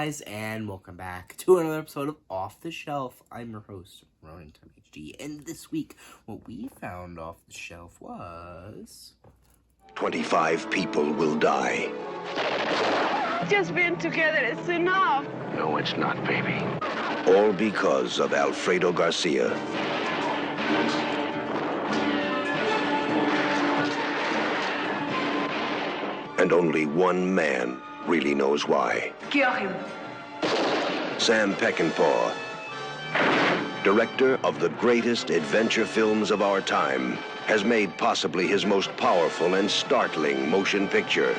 guys, and welcome back to another episode of Off the Shelf. I'm your host, Ronan HD, and this week, what we found off the shelf was... 25 people will die. Just being together is enough. No, it's not, baby. All because of Alfredo Garcia. And only one man really knows why. Kill him. Sam Peckinpah, director of the greatest adventure films of our time, has made possibly his most powerful and startling motion picture.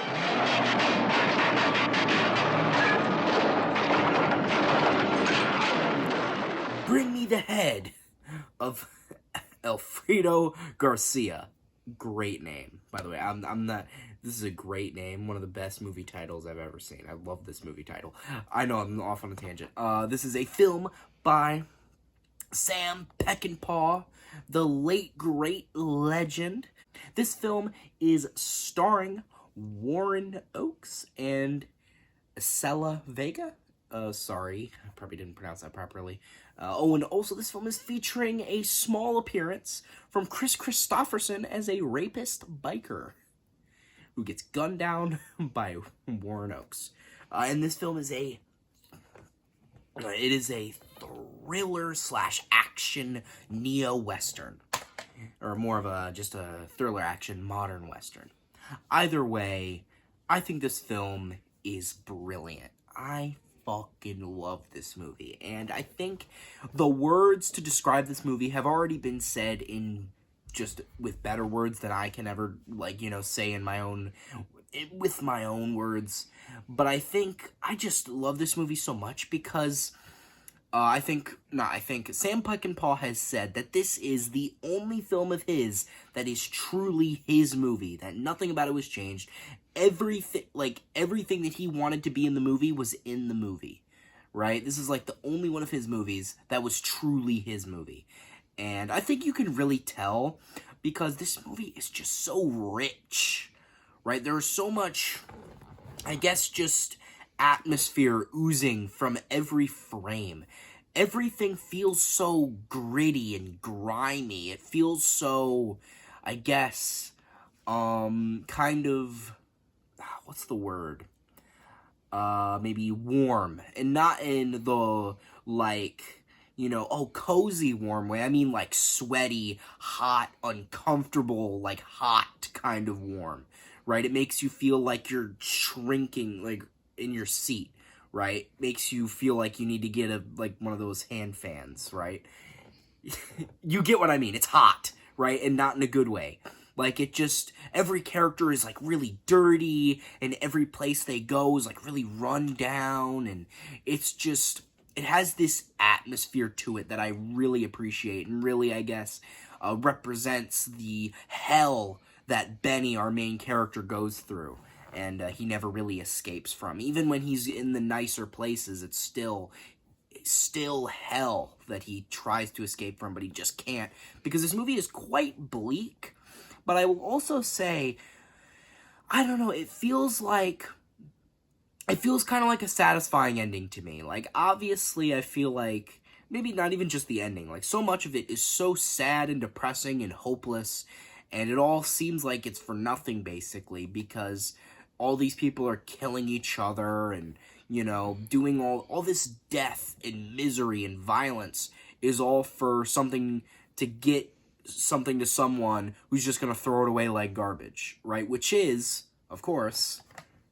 Bring me the head of Alfredo Garcia. Great name, by the way. I'm not... This is a great name. One of the best movie titles I've ever seen. I love this movie title. I know I'm off on a tangent. This is a film by Sam Peckinpah, the late great legend. This film is starring Warren Oates and Isela Vega. Sorry, I probably didn't pronounce that properly. And also this film is featuring a small appearance from Chris Christopherson as a rapist biker who gets gunned down by Warren Oates. And this film is a thriller / action neo-western, or more of just a thriller action modern western. Either way, I think this film is brilliant. I fucking love this movie, and I think the words to describe this movie have already been said in just with better words than I can ever, say with my own words. But I just love this movie so much because I think Sam Peckinpah has said that this is the only film of his that is truly his movie, that nothing about it was changed. Everything that he wanted to be in the movie was in the movie, right? This is the only one of his movies that was truly his movie. And I think you can really tell because this movie is just so rich, right? There's so much, I guess, just atmosphere oozing from every frame. Everything feels so gritty and grimy. It feels so, I guess, kind of, what's the word? Maybe warm. And not in the, cozy warm way. I mean, sweaty, hot, uncomfortable, hot kind of warm, right? It makes you feel like you're shrinking, in your seat, right? Makes you feel like you need to get one of those hand fans, right? You get what I mean. It's hot, right? And not in a good way. Every character is, really dirty, and every place they go is, really run down, and it's just... It has this atmosphere to it that I really appreciate and really, I guess, represents the hell that Benny, our main character, goes through. And he never really escapes from. Even when he's in the nicer places, it's still hell that he tries to escape from, but he just can't. Because this movie is quite bleak. But I will also say, I don't know, it feels kind of like a satisfying ending to me. Obviously, I feel like, maybe not even just the ending. So much of it is so sad and depressing and hopeless, and it all seems like it's for nothing, basically, because all these people are killing each other and, doing all this death and misery and violence is all for something to get something to someone who's just going to throw it away like garbage, right? Which is, of course,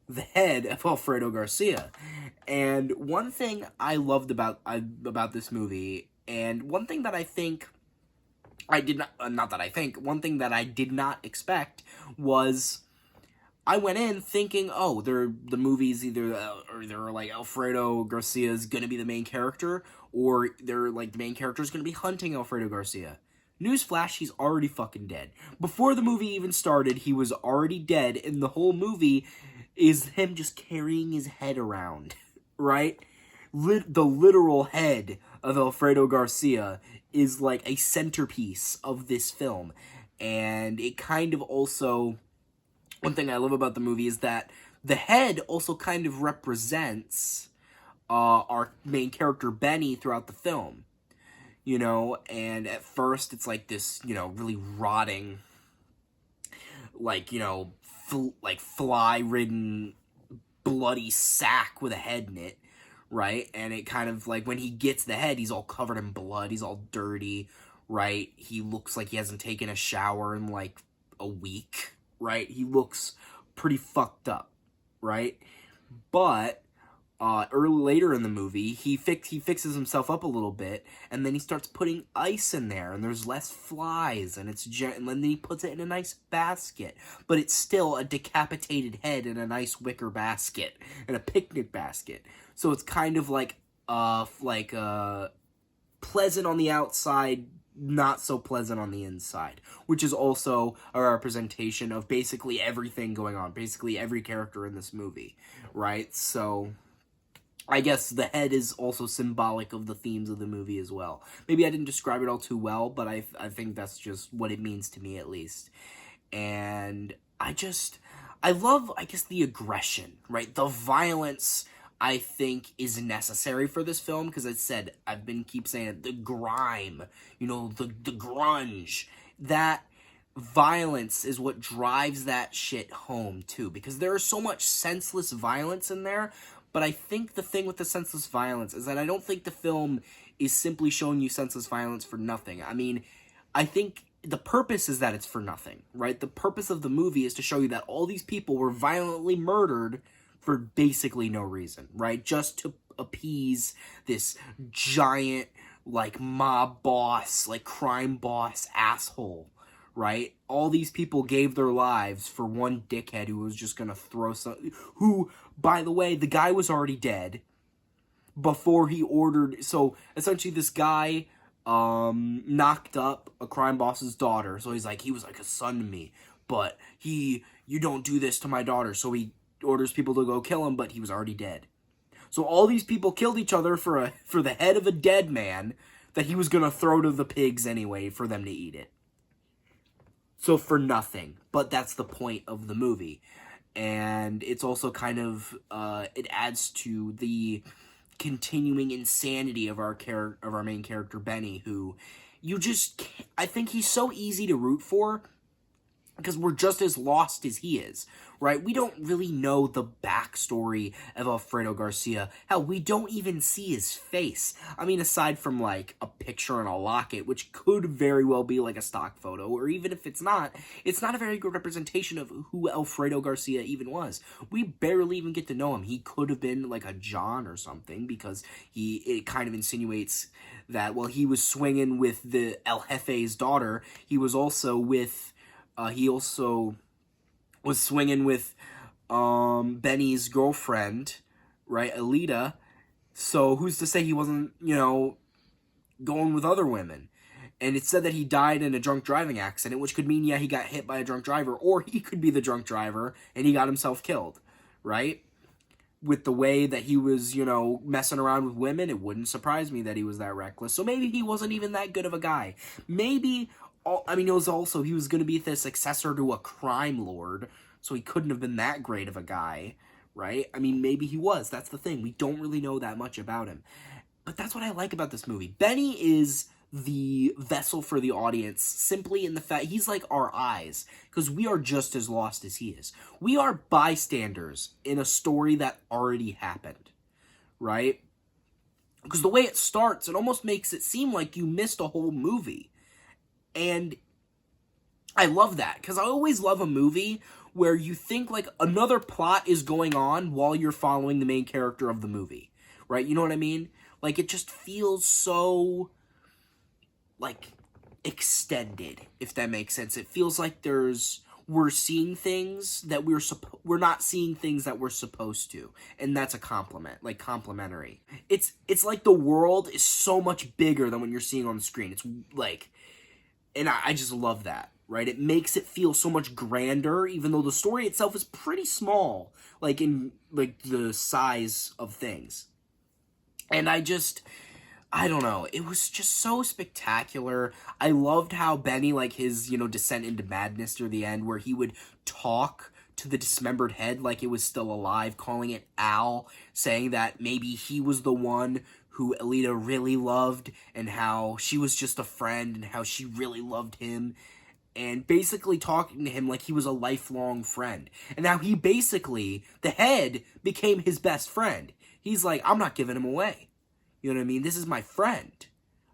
the head of Alfredo Garcia. And one thing I loved about this movie, and one thing that I think one thing that I did not expect was I went in thinking, the movie's either Alfredo Garcia's gonna be the main character, or the main character is gonna be hunting Alfredo Garcia. Newsflash, he's already fucking dead. Before the movie even started, he was already dead, and the whole movie is him just carrying his head around, right? The literal head of Alfredo Garcia is a centerpiece of this film. And it kind of also... One thing I love about the movie is that the head also kind of represents our main character Benny throughout the film. You know, and at first it's like this, you know, really rotting, like, you know, fly-ridden, bloody sack with a head in it, right? And it kind of, like, when he gets the head, he's all covered in blood, he's all dirty, right? He looks like he hasn't taken a shower in, like, a week, right? He looks pretty fucked up, right? But later in the movie, he fixes himself up a little bit, and then he starts putting ice in there, and there's less flies, and and then he puts it in a nice basket, but it's still a decapitated head in a nice wicker basket, in a picnic basket. So it's kind of like pleasant on the outside, not so pleasant on the inside, which is also a representation of basically everything going on, basically every character in this movie, right? So I guess the head is also symbolic of the themes of the movie as well. Maybe I didn't describe it all too well, but I think that's just what it means to me, at least. And I love, I guess, the aggression, right? The violence, I think, is necessary for this film, because I said, keep saying it, the grime, you know, the grunge, that violence is what drives that shit home, too, because there is so much senseless violence in there. But I think the thing with the senseless violence is that I don't think the film is simply showing you senseless violence for nothing. I mean, I think the purpose is that it's for nothing, right? The purpose of the movie is to show you that all these people were violently murdered for basically no reason, right? Just to appease this giant, like, mob boss, like, crime boss asshole, right? All these people gave their lives for one dickhead who was just gonna throw who, by the way, the guy was already dead before he ordered. So essentially this guy knocked up a crime boss's daughter. So he was like a son to me, but you don't do this to my daughter. So he orders people to go kill him, but he was already dead. So all these people killed each other for the head of a dead man that he was gonna throw to the pigs anyway for them to eat it. So for nothing, but that's the point of the movie. And it's also kind of, it adds to the continuing insanity of our main character, Benny, who I think he's so easy to root for, because we're just as lost as he is, right? We don't really know the backstory of Alfredo Garcia. Hell, we don't even see his face. I mean, aside from, like, a picture and a locket, which could very well be, like, a stock photo, or even if it's not a very good representation of who Alfredo Garcia even was. We barely even get to know him. He could have been, like, a John or something, because it kind of insinuates that, well, he was swinging with the El Jefe's daughter, he was also with... he also was swinging with Benny's girlfriend, right, Alita. So who's to say he wasn't, you know, going with other women? And it said that he died in a drunk driving accident, which could mean, yeah, he got hit by a drunk driver, or he could be the drunk driver and he got himself killed, right? With the way that he was, you know, messing around with women, it wouldn't surprise me that he was that reckless. So maybe he wasn't even that good of a guy. Maybe... I mean, he was going to be the successor to a crime lord, so he couldn't have been that great of a guy, right? I mean, maybe he was. That's the thing. We don't really know that much about him. But that's what I like about this movie. Benny is the vessel for the audience, simply in the fact he's like our eyes, because we are just as lost as he is. We are bystanders in a story that already happened, right? Because the way it starts, it almost makes it seem like you missed a whole movie. And I love that, because I always love a movie where you think, like, another plot is going on while you're following the main character of the movie, right? You know what I mean? Like, it just feels so, like, extended, if that makes sense. It feels like we're seeing things that we're not seeing things that we're supposed to, and that's a compliment, like, complimentary. It's like the world is so much bigger than what you're seeing on the screen. It's, like... And I just love that, right? It makes it feel so much grander, even though the story itself is pretty small, like, in, like, the size of things. And I don't know, it was just so spectacular. I loved how Benny, like, his, you know, descent into madness near the end, where he would talk to the dismembered head like it was still alive, calling it Al, saying that maybe he was the one who Alita really loved, and how she was just a friend, and how she really loved him, and basically talking to him like he was a lifelong friend. And now he basically, the head, became his best friend. He's like, I'm not giving him away. You know what I mean? This is my friend.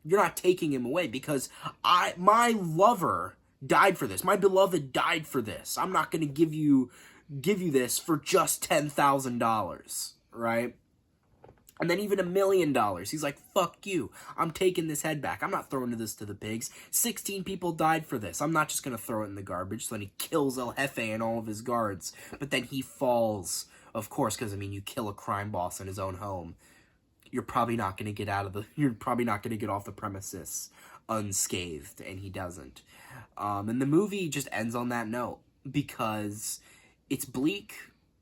You're not taking him away, because my lover died for this. My beloved died for this. I'm not going to give you this for just $10,000, right? And then even $1 million. He's like, fuck you. I'm taking this head back. I'm not throwing this to the pigs. 16 people died for this. I'm not just going to throw it in the garbage. So then he kills El Jefe and all of his guards. But then he falls, of course, because, I mean, you kill a crime boss in his own home. You're probably not going to get off the premises unscathed, and he doesn't. And the movie just ends on that note, because it's bleak,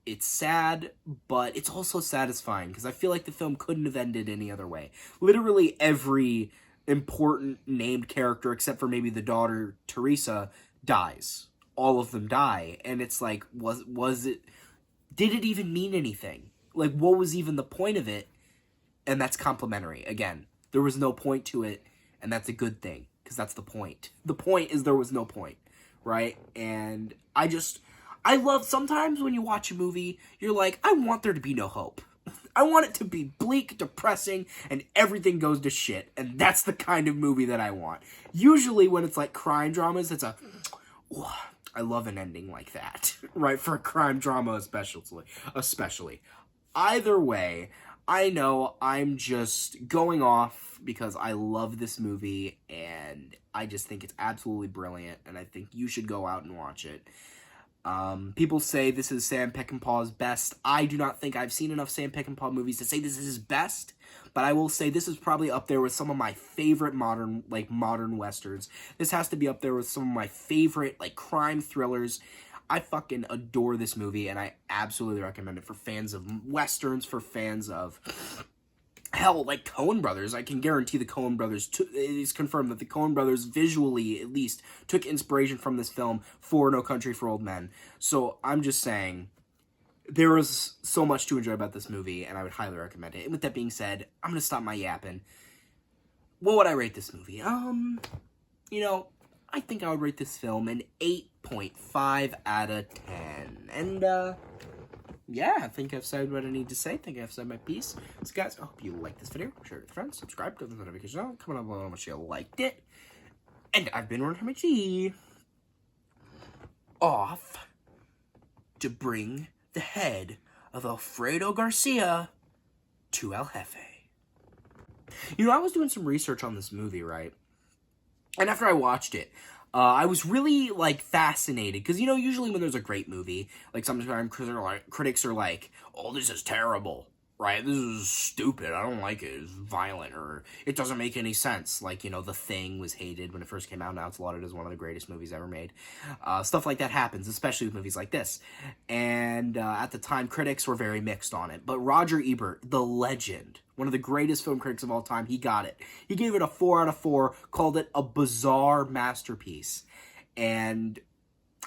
it's sad, but it's also satisfying, because I feel like the film couldn't have ended any other way. Literally every important named character, except for maybe the daughter, Teresa, dies. All of them die, and it's like, did it even mean anything? Like, what was even the point of it? And that's complimentary. Again, there was no point to it, and that's a good thing, because that's the point. The point is there was no point, right? And I love, sometimes when you watch a movie, you're like, I want there to be no hope. I want it to be bleak, depressing, and everything goes to shit, and that's the kind of movie that I want. Usually when it's like crime dramas, I love an ending like that, right? For a crime drama especially. Either way, I know I'm just going off because I love this movie, and I just think it's absolutely brilliant, and I think you should go out and watch it. People say this is Sam Peckinpah's best. I do not think I've seen enough Sam Peckinpah movies to say this is his best, but I will say this is probably up there with some of my favorite modern westerns. This has to be up there with some of my favorite, crime thrillers. I fucking adore this movie, and I absolutely recommend it for fans of westerns, for fans of, hell, Coen Brothers. I can guarantee the Coen Brothers, it is confirmed that the Coen Brothers visually, at least, took inspiration from this film for No Country for Old Men. So, I'm just saying, there is so much to enjoy about this movie, and I would highly recommend it. And with that being said, I'm going to stop my yapping. What would I rate this movie? I think I would rate this film an 8.5 out of 10. And, yeah, I think I've said what I need to say. I think I've said my piece. So, guys, I hope you liked this video. Share it with friends. Subscribe to the notification bell. Comment on below how much you liked it. And I've been Ron Hamachi. Off to bring the head of Alfredo Garcia to El Jefe. I was doing some research on this movie, right? And after I watched it, I was really, fascinated. Because, usually when there's a great movie, sometimes critics are like, oh, this is terrible, right? This is stupid. I don't like it. It's violent, or it doesn't make any sense. The Thing was hated when it first came out. Now it's lauded as one of the greatest movies ever made. Stuff like that happens, especially with movies like this. And at the time, critics were very mixed on it. But Roger Ebert, the legend, one of the greatest film critics of all time, he got it. He gave it a 4 out of 4, called it a bizarre masterpiece. And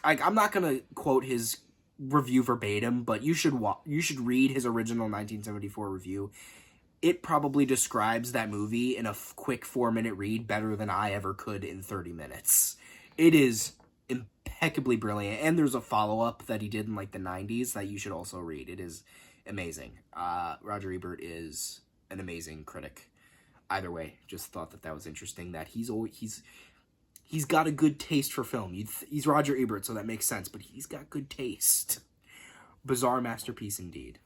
I'm not going to quote his review verbatim, but you should read his original 1974 review. It probably describes that movie in a quick 4-minute read better than I ever could in 30 minutes. It is impeccably brilliant, and there's a follow-up that he did in the 90s that you should also read. It is amazing. Roger Ebert is an amazing critic. Either way, just thought that was interesting, that he's got a good taste for film. He's Roger Ebert, so that makes sense, but he's got good taste. Bizarre masterpiece indeed.